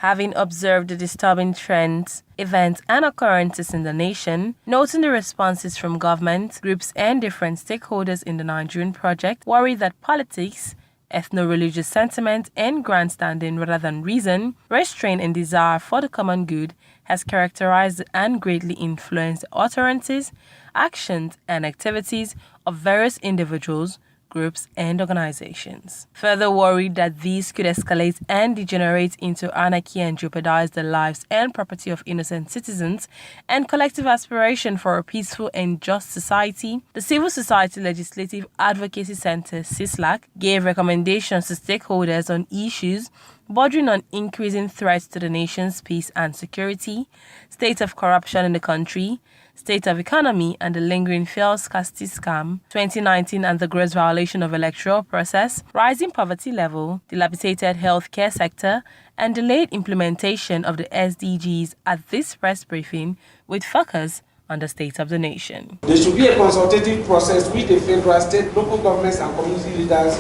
having observed the disturbing trends, events, and occurrences in the nation, noting the responses from government, groups, and different stakeholders in the Nigerian project, worry that politics, ethno-religious sentiment, and grandstanding rather than reason, restraint and desire for the common good has characterized and greatly influenced the utterances, actions, and activities of various individuals, groups, and organizations. Further worried that these could escalate and degenerate into anarchy and jeopardize the lives and property of innocent citizens and collective aspiration for a peaceful and just society, the Civil Society Legislative Advocacy Center, CISLAC, gave recommendations to stakeholders on issues bordering on increasing threats to the nation's peace and security, state of corruption in the country, state of economy and the lingering failed scarcity scam, 2019 and the gross violation of electoral process, rising poverty level, dilapidated healthcare sector, and delayed implementation of the SDGs at this press briefing with focus on the state of the nation. There should be a consultative process with the federal, state, local governments and community leaders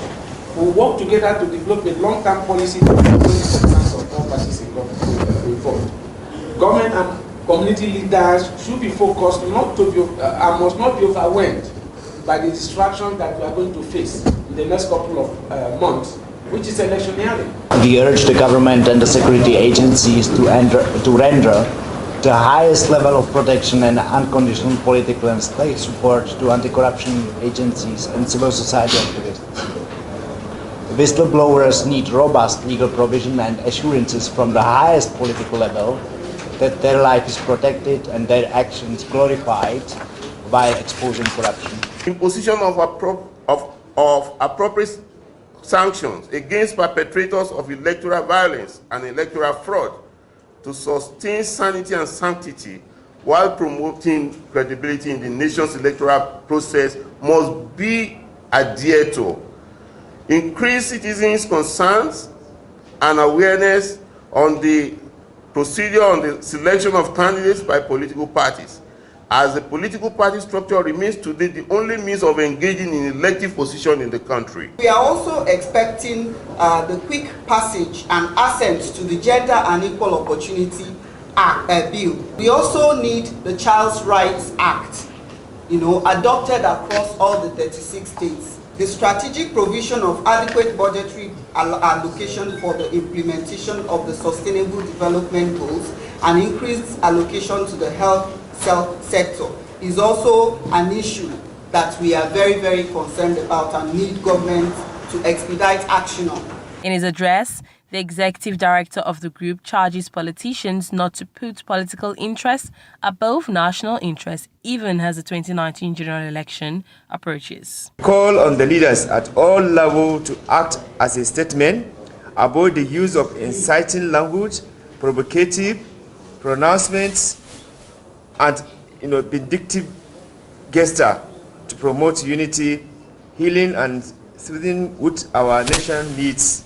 who work together to develop a long-term policy to the concerns of all parties involved. Government and community leaders should be focused not to be and must not be overwhelmed by the distraction that we are going to face in the next couple of months, which is electioneering. We urge the government and the security agencies to render the highest level of protection and unconditional political and state support to anti-corruption agencies and civil society activists. Whistleblowers need robust legal provision and assurances from the highest political level that their life is protected and their actions glorified by exposing corruption. Imposition of appropriate sanctions against perpetrators of electoral violence and electoral fraud to sustain sanity and sanctity while promoting credibility in the nation's electoral process must be adhered to. Increase citizens' concerns and awareness on the procedure on the selection of candidates by political parties, as the political party structure remains today the only means of engaging in elective position in the country. We are also expecting the quick passage and assent to the Gender and Equal Opportunity Bill. We also need the Child's Rights Act, adopted across all the 36 states. The strategic provision of adequate budgetary allocation for the implementation of the Sustainable Development Goals and increased allocation to the health sector is also an issue that we are very, very concerned about and need government to expedite action on. In his address, the executive director of the group charges politicians not to put political interests above national interests, even as the 2019 general election approaches. Call on the leaders at all levels to act as a statement, avoid the use of inciting language, provocative pronouncements, and vindictive gesture to promote unity, healing, and soothing which our nation needs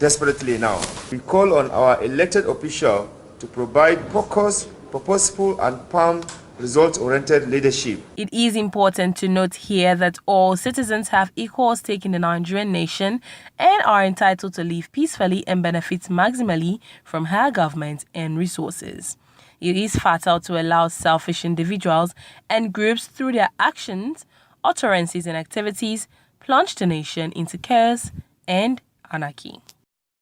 desperately now. We call on our elected officials to provide focused, purposeful, and firm, result-oriented leadership. It is important to note here that all citizens have equal stake in the Nigerian nation and are entitled to live peacefully and benefit maximally from her government and resources. It is fatal to allow selfish individuals and groups through their actions, utterances, and activities plunge the nation into chaos and anarchy.